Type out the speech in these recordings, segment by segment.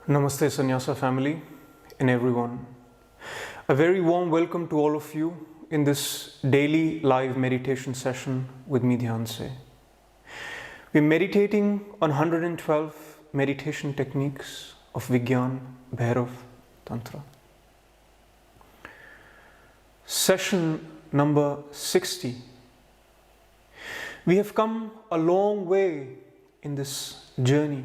Namaste Sannyasa family and everyone. A very warm welcome to all of you in this daily live meditation session with me, Dhyanse. We're meditating on 112 meditation techniques of Vigyan Bhairav Tantra. Session number 60. We have come a long way in this journey.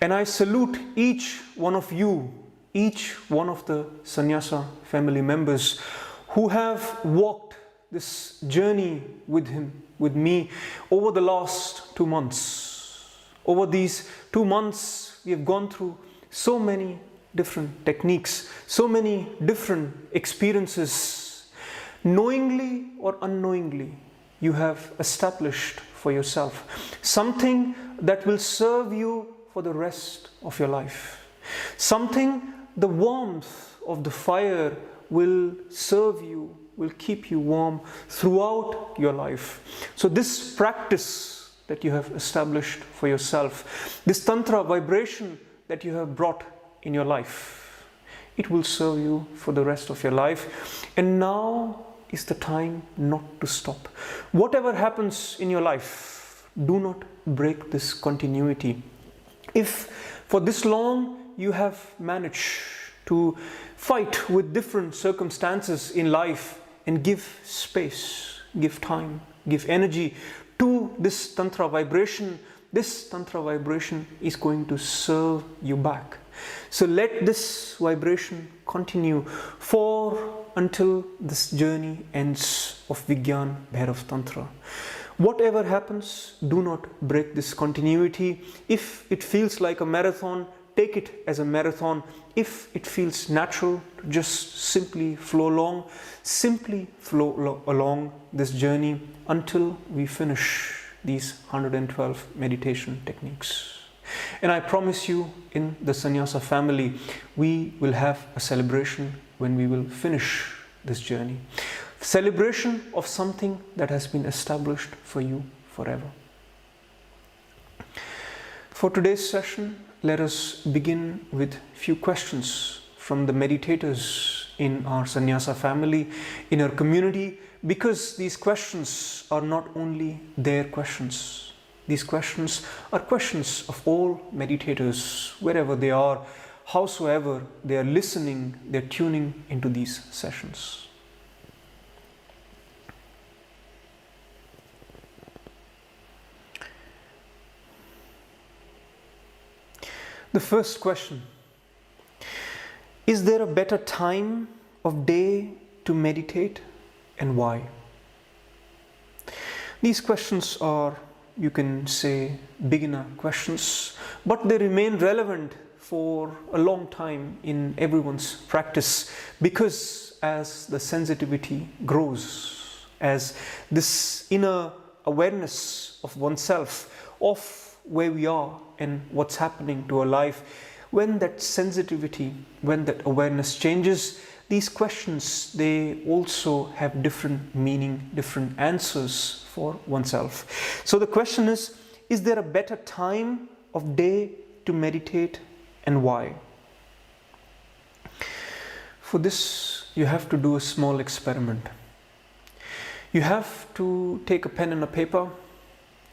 And I salute each one of you, each one of the Sannyasa family members who have walked this journey with me over the last 2 months. Over these 2 months, we have gone through so many different techniques, so many different experiences. Knowingly or unknowingly, you have established for yourself something that will serve you for the rest of your life. Something, the warmth of the fire will serve you, will keep you warm throughout your life. So this practice that you have established for yourself, this Tantra vibration that you have brought in your life, it will serve you for the rest of your life. And now is the time not to stop. Whatever happens in your life, do not break this continuity. If for this long you have managed to fight with different circumstances in life and give space, give time, give energy to this Tantra vibration, this Tantra vibration is going to serve you back. So let this vibration continue until this journey ends of Vigyan Bhairav Tantra. Whatever happens, do not break this continuity. If it feels like a marathon, take it as a marathon. If it feels natural, just simply flow along this journey until we finish these 112 meditation techniques. And I promise you, in the Sannyasa family, we will have a celebration when we will finish this journey. Celebration of something that has been established for you forever. For today's session, let us begin with a few questions from the meditators in our Sannyasa family, in our community, because these questions are not only their questions. These questions are questions of all meditators, wherever they are, howsoever they are listening, they are tuning into these sessions. The first question: is there a better time of day to meditate, and why? These questions are, you can say, beginner questions, but they remain relevant for a long time in everyone's practice, because as the sensitivity grows, as this inner awareness of oneself, of where we are and what's happening to our life, when that sensitivity, when that awareness changes, these questions, they also have different meaning, different answers for oneself. So the question is there a better time of day to meditate, and why? For this, you have to do a small experiment. You have to take a pen and a paper,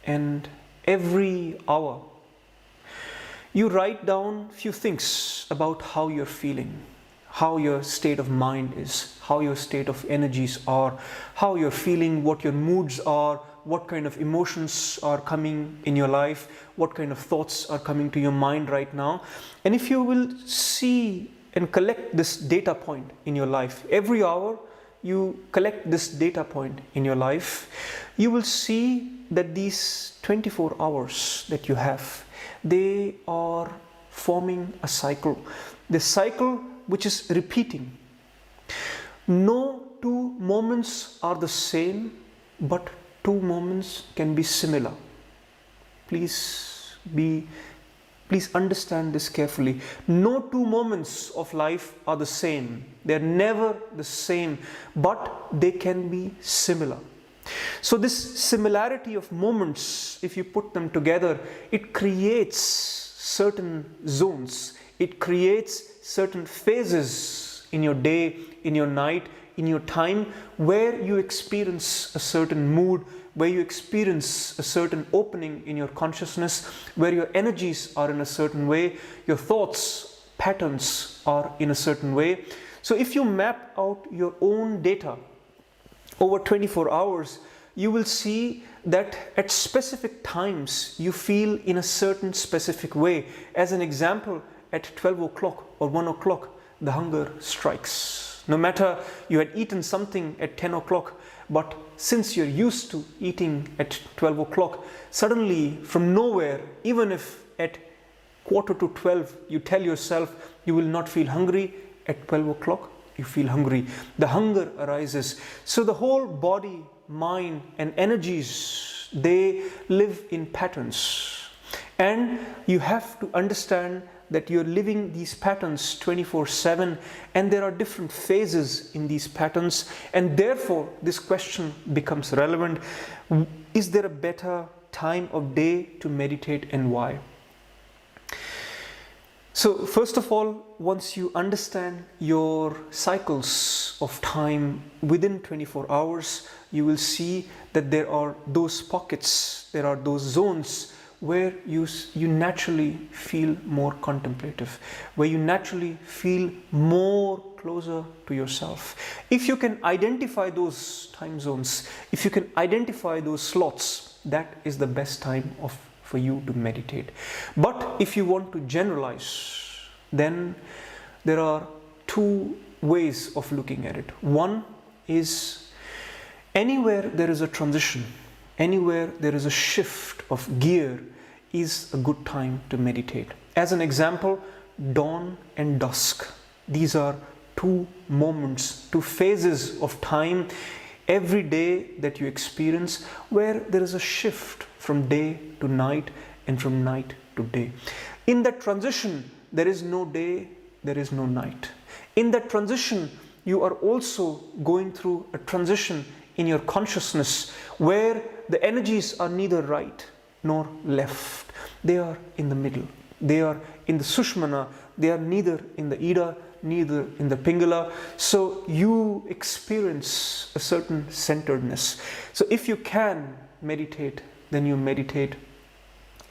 and every hour you write down few things about how you're feeling, how your state of mind is, how your state of energies are, how you're feeling, what your moods are, what kind of emotions are coming in your life, what kind of thoughts are coming to your mind right now. And if you will see and collect this data point in your life, every hour you collect this data point in your life, you will see that these 24 hours that you have, they are forming a cycle. The cycle which is repeating. No two moments are the same, but two moments can be similar. Please understand this carefully. No two moments of life are the same. They're never the same, but they can be similar. So this similarity of moments, if you put them together, it creates certain zones. It creates certain phases in your day, in your night, in your time, where you experience a certain mood, where you experience a certain opening in your consciousness, where your energies are in a certain way, your thoughts, patterns are in a certain way. So if you map out your own data over 24 hours, you will see that at specific times you feel in a certain specific way. As an example, at 12 o'clock or 1 o'clock, the hunger strikes. No matter you had eaten something at 10 o'clock, but since you're used to eating at 12 o'clock, suddenly from nowhere, even if at quarter to 12 you tell yourself you will not feel hungry, at 12 o'clock you feel hungry. The hunger arises. So the whole body, mind and energies, they live in patterns. And you have to understand that you're living these patterns 24/7, and there are different phases in these patterns, and therefore this question becomes relevant. Is there a better time of day to meditate, and why? So first of all, once you understand your cycles of time within 24 hours, you will see that there are those pockets, there are those zones where you naturally feel more contemplative, where you naturally feel more closer to yourself. If you can identify those time zones, if you can identify those slots, that is the best time for you to meditate. But if you want to generalize, then there are two ways of looking at it. One is anywhere there is a transition, anywhere there is a shift of gear is a good time to meditate. As an example, dawn and dusk. These are two moments, two phases of time every day that you experience where there is a shift from day to night and from night to day. In that transition, there is no day, there is no night. In that transition, you are also going through a transition in your consciousness where the energies are neither right nor left. They are in the middle. They are in the Sushmana. They are neither in the Ida, neither in the Pingala. So you experience a certain centeredness. So if you can meditate, then you meditate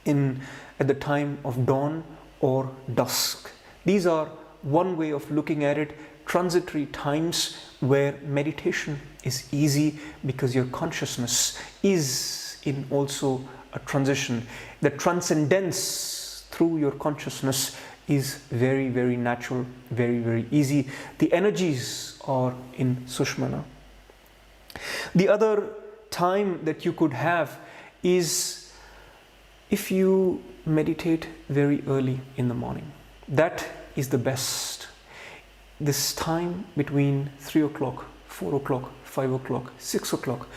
at the time of dawn or dusk. These are one way of looking at it, transitory times where meditation is easy because your consciousness is in also a transition. The transcendence through your consciousness is very, very natural, very, very easy. The energies are in Sushmana. The other time that you could have is if you meditate very early in the morning. That is the best. This time between 3 o'clock, 4 o'clock, 5 o'clock, 6 o'clock,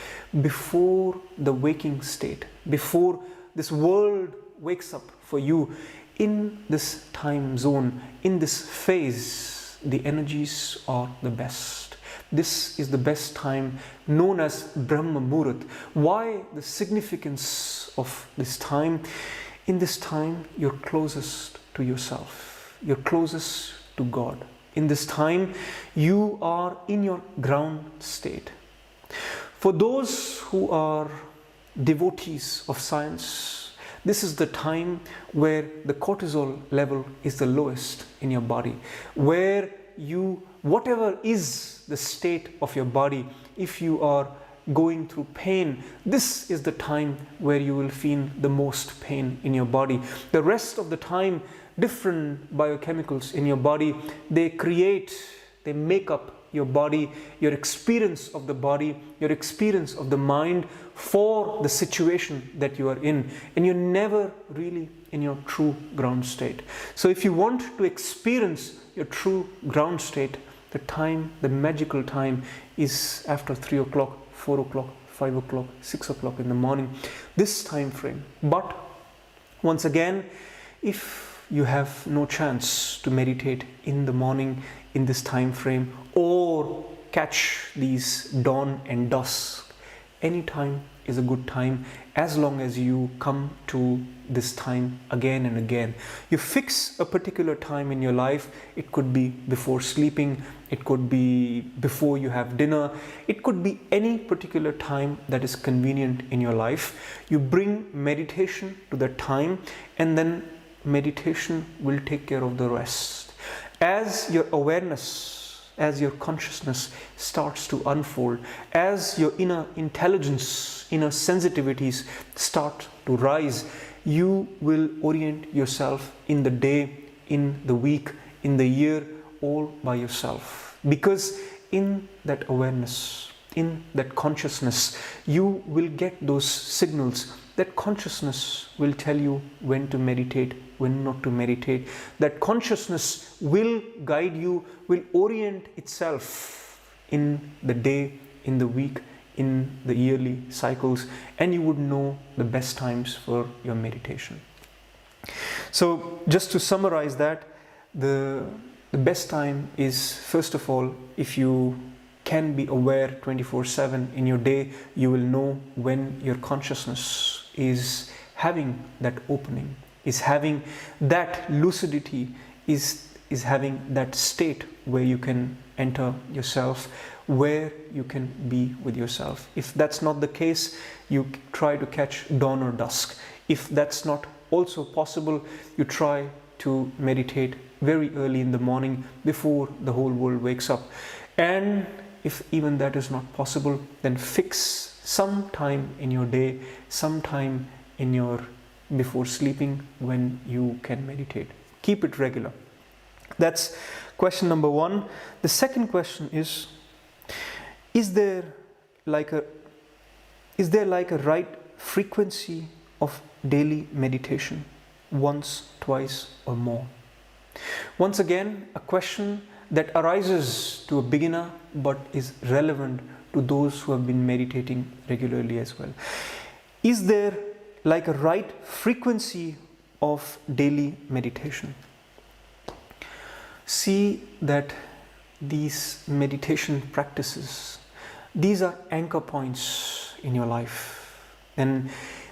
before the waking state, before this world wakes up for you, in this time zone, in this phase, the energies are the best. This is the best time, known as Brahma Muhurat. Why the significance of this time? In this time, you're closest to yourself. You're closest to God. In this time, you are in your ground state. For those who are devotees of science, this is the time where the cortisol level is the lowest in your body, where whatever is the state of your body, if you are going through pain, this is the time where you will feel the most pain in your body. The rest of the time, different biochemicals in your body, they make up your body, your experience of the body, your experience of the mind for the situation that you are in, and you're never really in your true ground state. So if you want to experience your true ground state, the magical time is after 3 o'clock, 4 o'clock, 5 o'clock, 6 o'clock in the morning, this time frame. But once again, if you have no chance to meditate in the morning in this time frame or catch these dawn and dusk, any time is a good time as long as you come to this time again and again. You fix a particular time in your life. It could be before sleeping, it could be before you have dinner, it could be any particular time that is convenient in your life. You bring meditation to that time, and then meditation will take care of the rest. As your awareness, as your consciousness starts to unfold, as your inner intelligence, inner sensitivities start to rise, you will orient yourself in the day, in the week, in the year, all by yourself. Because in that awareness, in that consciousness, you will get those signals. That consciousness will tell you when to meditate, when not to meditate. That consciousness will guide you, will orient itself in the day, in the week, in the yearly cycles, and you would know the best times for your meditation. So just to summarize that, the best time is, first of all, if you can be aware 24/7 in your day, you will know when your consciousness is having that opening, is having that lucidity, is having that state where you can enter yourself, where you can be with yourself. If that's not the case, you try to catch dawn or dusk. If that's not also possible, you try to meditate very early in the morning before the whole world wakes up. And if even that is not possible, then fix some time in your day, some time in your before sleeping when you can meditate. Keep it regular. That's question number one. The second question is there like a right frequency of daily meditation? Once, twice, or more? Once again, a question that arises to a beginner but is relevant to those who have been meditating regularly as well. Is there like a right frequency of daily meditation? See that these meditation practices, these are anchor points in your life, and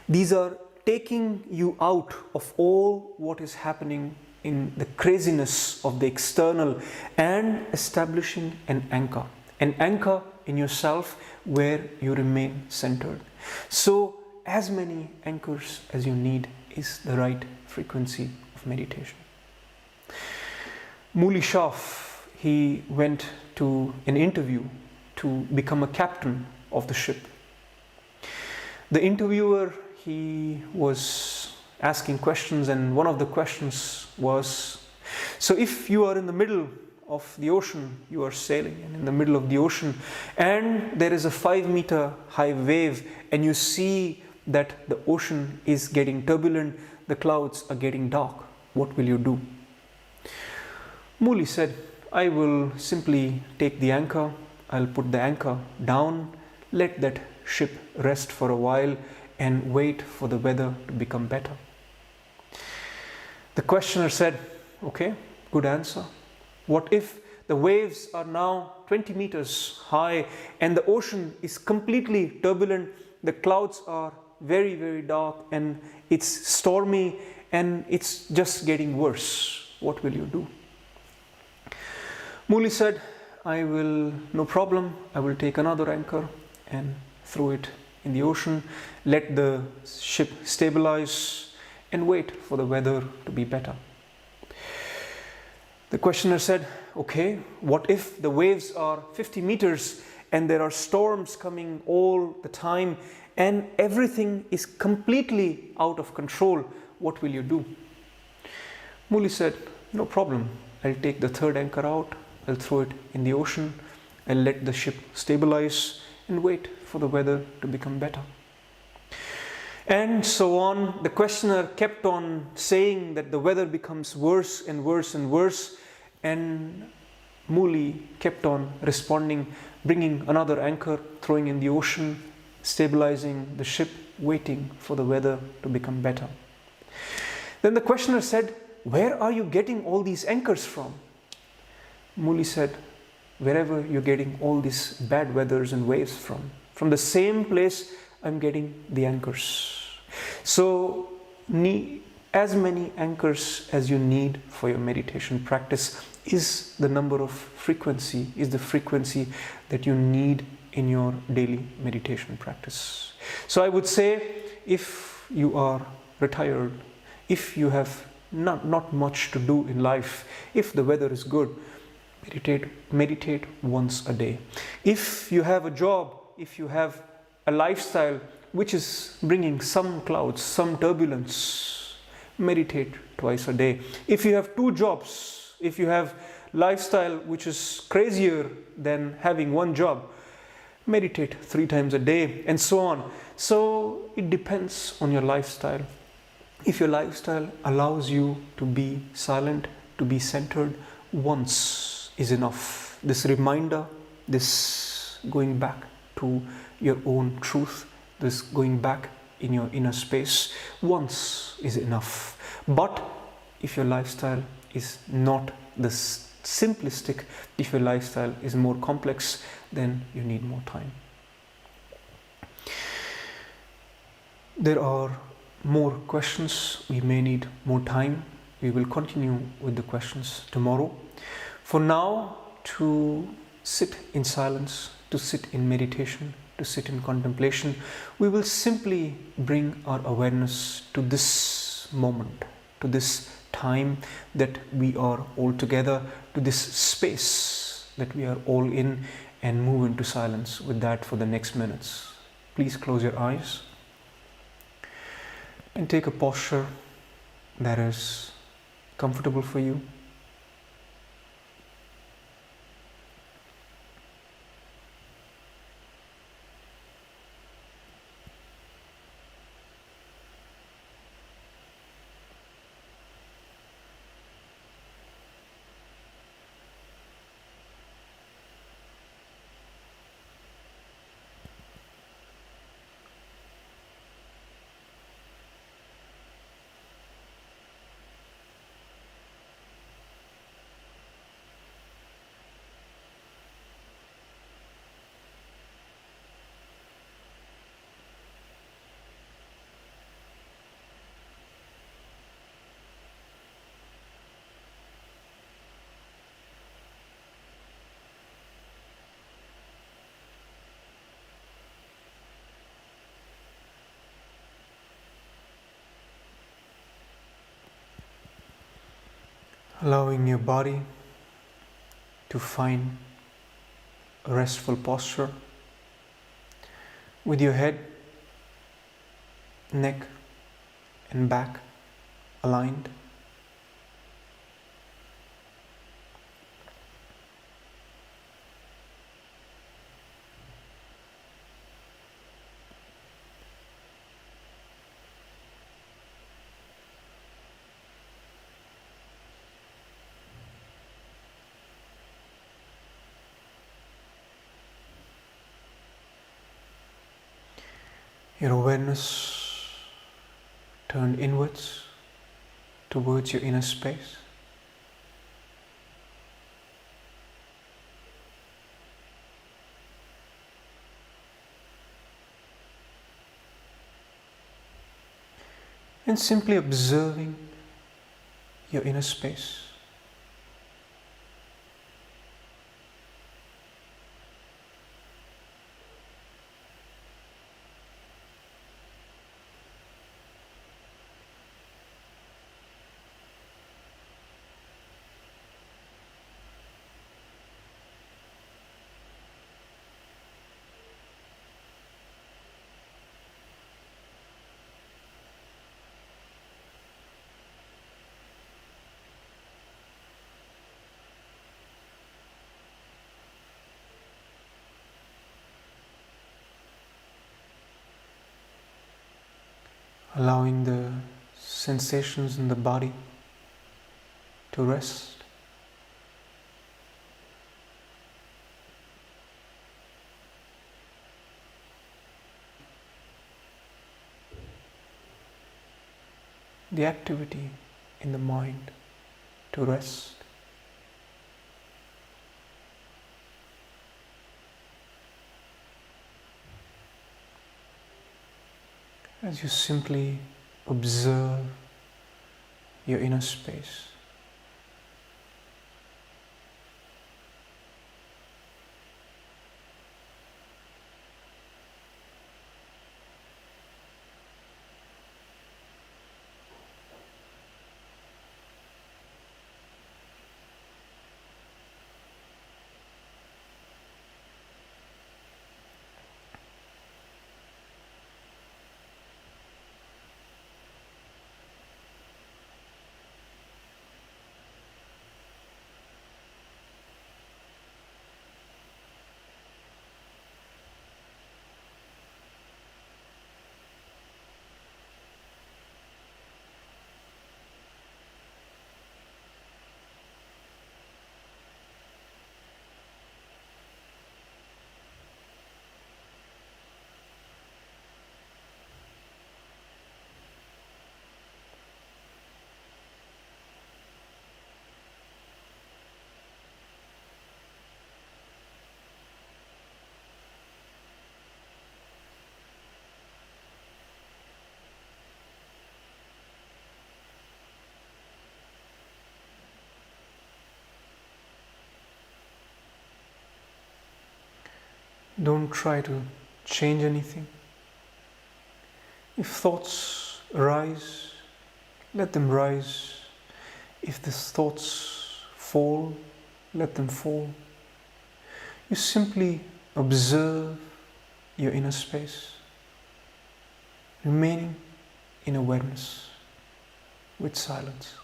these are taking you out of all what is happening in the craziness of the external and establishing an anchor in yourself where you remain centered. So as many anchors as you need is the right frequency of meditation. Muli Shah, he went to an interview to become a captain of the ship. The interviewer, he was asking questions, and one of the questions was, so if you are in the middle of the ocean, you are sailing and in the middle of the ocean, and there is a 5-meter high wave, and you see that the ocean is getting turbulent, the clouds are getting dark, what will you do? Muli said, I will simply take the anchor, I'll put the anchor down, let that ship rest for a while and wait for the weather to become better. The questioner said, okay, good answer. What if the waves are now 20 meters high and the ocean is completely turbulent, the clouds are very, very dark and it's stormy and it's just getting worse? What will you do? Muli said, no problem, I will take another anchor and throw it in the ocean, let the ship stabilize and wait for the weather to be better. The questioner said, okay, what if the waves are 50 meters and there are storms coming all the time and everything is completely out of control? What will you do? Muli said, no problem, I'll take the third anchor out, I'll throw it in the ocean, I'll let the ship stabilize and wait for the weather to become better. And so on. The questioner kept on saying that the weather becomes worse and worse and worse, and Muli kept on responding, bringing another anchor, throwing in the ocean, stabilizing the ship, waiting for the weather to become better. Then the questioner said, where are you getting all these anchors from? Muli said, wherever you're getting all these bad weathers and waves from the same place I'm getting the anchors. So, as many anchors as you need for your meditation practice is the number of frequency, is the frequency that you need in your daily meditation practice. So I would say, if you are retired, if you have not much to do in life, if the weather is good, meditate once a day. If you have a job, if you have a lifestyle which is bringing some clouds, some turbulence, meditate twice a day. If you have 2 jobs, if you have lifestyle which is crazier than having 1 job, meditate 3 times a day, and so on. So it depends on your lifestyle. If your lifestyle allows you to be silent, to be centered, once is enough. This reminder, this going back to your own truth, this going back in your inner space, once is enough. But if your lifestyle is not this simplistic, if your lifestyle is more complex, then you need more time. There are more questions. We may need more time. We will continue with the questions tomorrow. For now, to sit in silence, to sit in meditation, to sit in contemplation, we will simply bring our awareness to this moment, to this time that we are all together, to this space that we are all in, and move into silence with that for the next minutes. Please close your eyes and take a posture that is comfortable for you. Allowing your body to find a restful posture with your head, neck and back aligned. Your awareness turned inwards towards your inner space. And simply observing your inner space. Allowing the sensations in the body to rest. The activity in the mind to rest. as you simply observe your inner space. Don't try to change anything. If thoughts arise, let them rise. If the thoughts fall, let them fall. You simply observe your inner space, remaining in awareness with silence.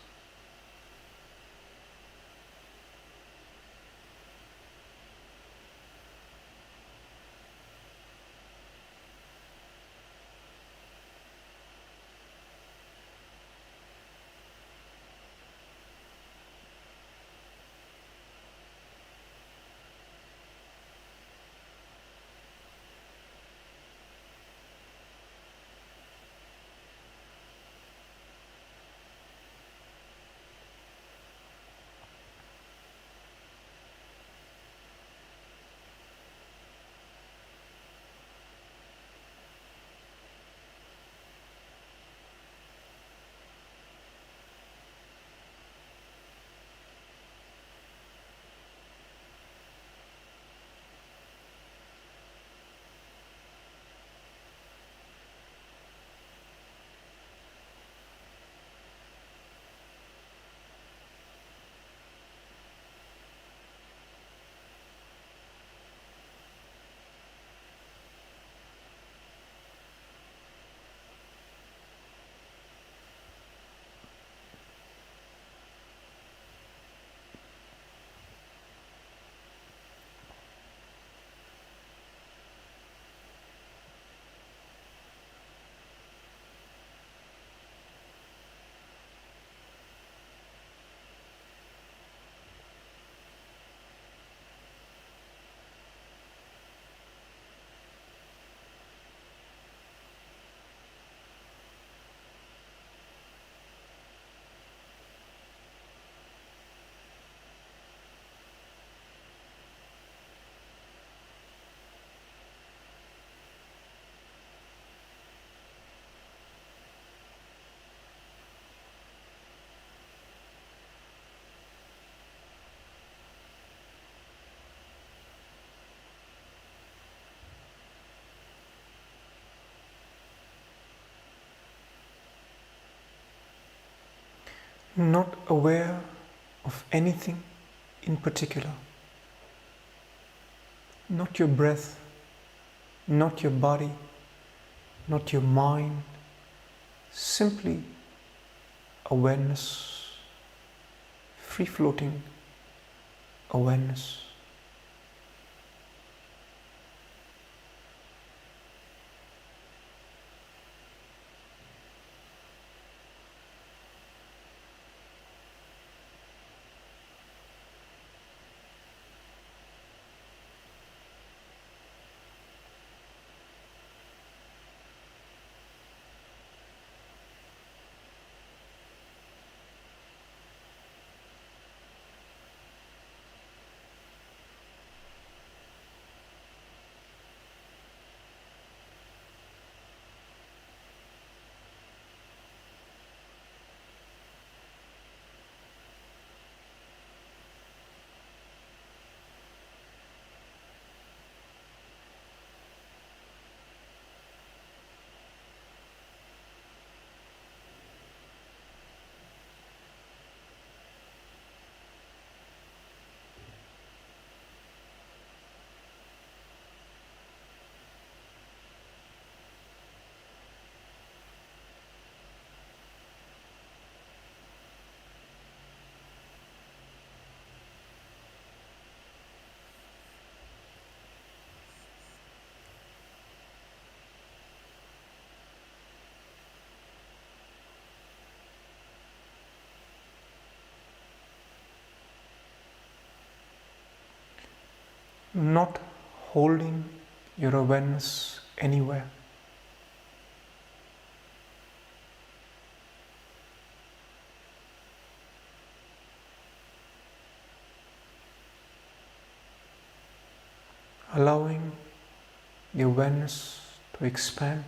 Not aware of anything in particular. Not your breath, not your body, not your mind. Simply awareness, free-floating awareness. not holding your awareness anywhere. Allowing the awareness to expand.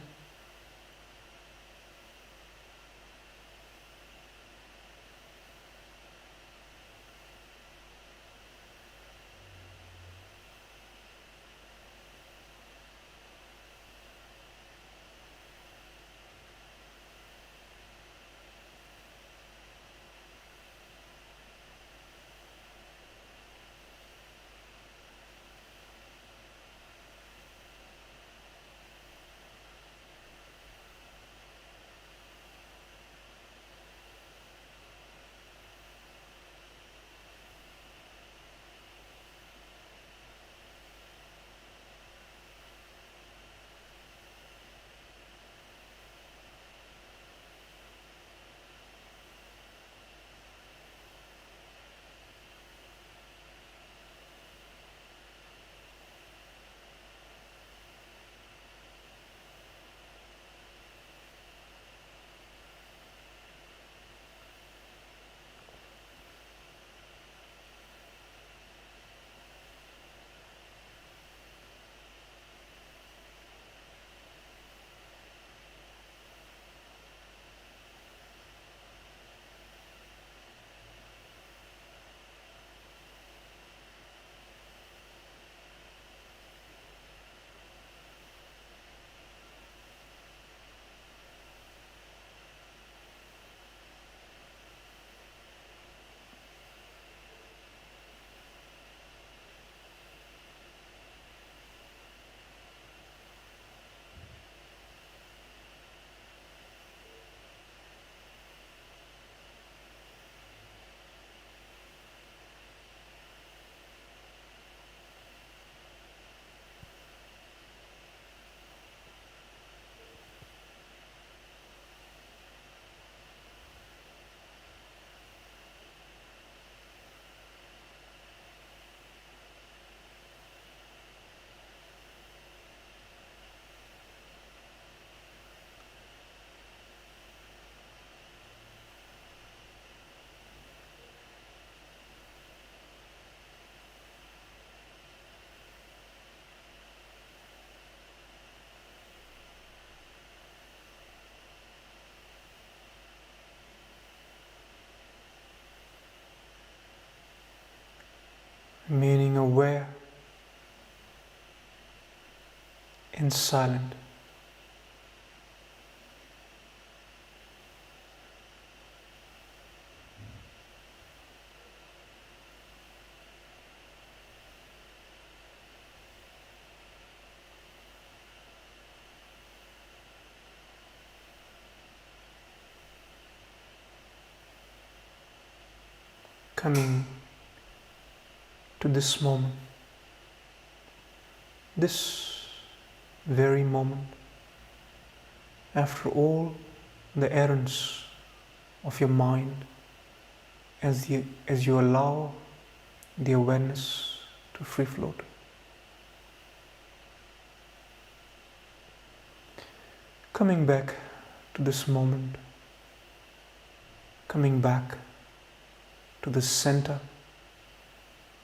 Remaining aware and silent. Coming to this moment, this very moment, after all the errands of your mind, as you allow the awareness to free float. Coming back to this moment, coming back to the center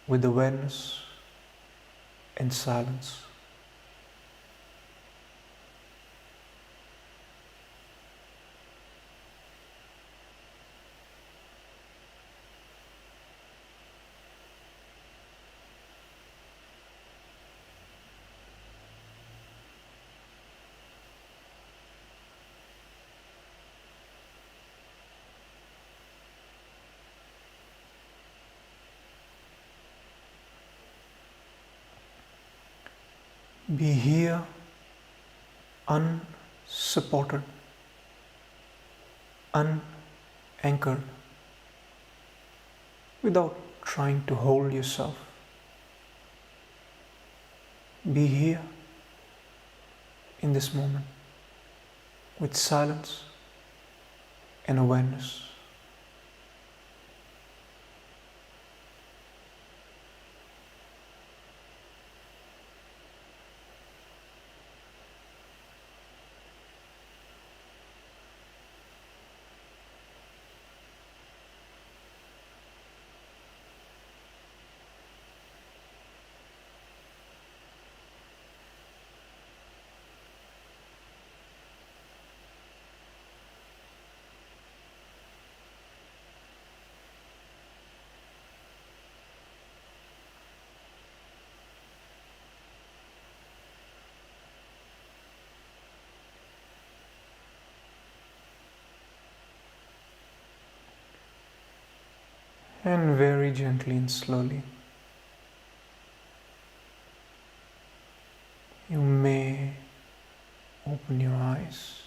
with awareness and silence. Be here unsupported, unanchored, without trying to hold yourself. Be here in this moment with silence and awareness. And very gently and slowly, you may open your eyes.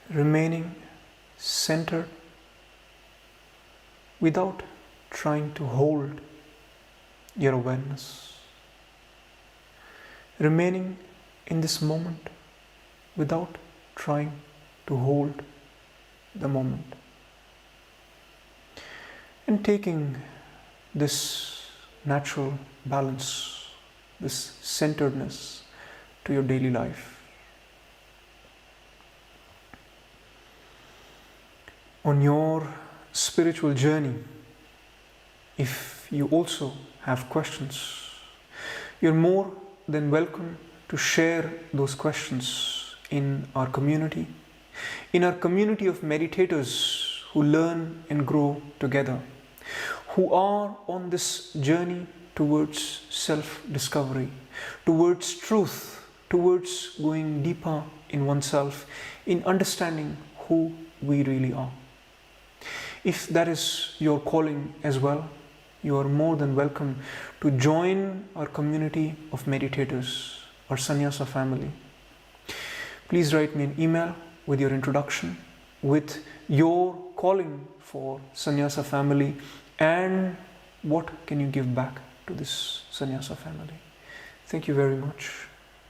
Remaining centered without trying to hold your awareness. Remaining in this moment without trying to hold the moment. And taking this natural balance, this centeredness to your daily life. On your spiritual journey, if you also have questions, you're more than welcome to share those questions in our community of meditators who learn and grow together, who are on this journey towards self-discovery, towards truth, towards going deeper in oneself, in understanding who we really are. If that is your calling as well, you are more than welcome to join our community of meditators, our Sannyasa family. Please write me an email with your introduction, with your calling for Sannyasa family, and what can you give back to this Sannyasa family. Thank you very much.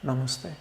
Namaste.